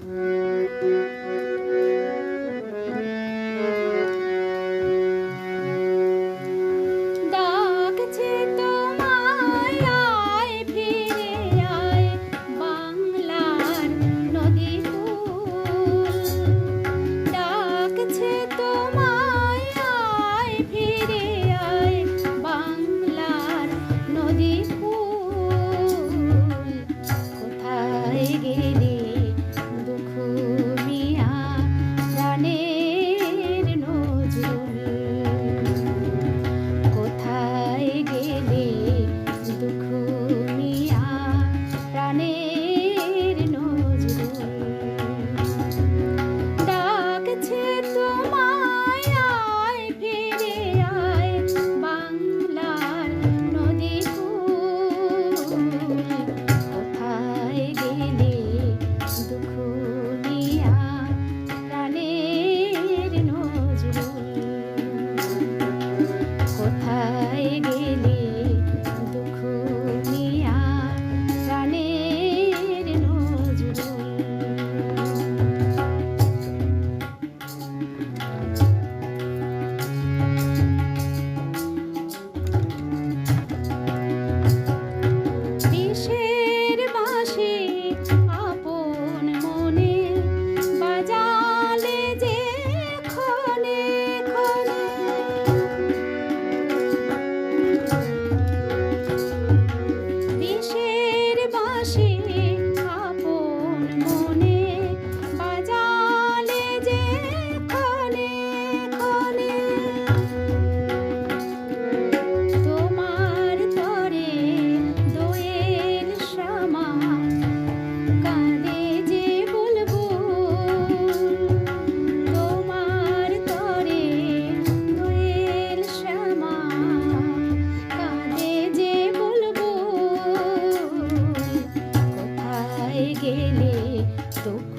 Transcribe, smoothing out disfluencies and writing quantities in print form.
ডাকছে তোমায় আয় ফিরে আয় বাংলার নদী কূল। ডাকছে তোমায় আয় ফিরে আয় বাংলার নদী কূল। কোথায় গেলে দুঃখ মিয়া প্রাণের নজরুল? কোথায় গেলে দুঃখ মিয়া প্রাণের নজরুল? ডাকছে তোমায় আয় ফিরে আয় বাংলার নদী কূল। কোথায় গেলে দুঃখ মিয়া প্রাণের নজরুল? কোথায় গেলে দুঃখ মিয়া প্রাণের নজরুল? বিষের বাঁশি আপন মনে বাজালে যে ক্ষণে ক্ষণে, বিষের বাঁশি আপন মনে বাজালে যে ক্ষণে ক্ষণে, তোমার তরে দোয়েল শ্যামা কাঁদে যে বুলবুল। তোমার তরে দোয়েল শ্যামা কাঁদে যে বুলবুল। কোথায় গেলে দুঃখ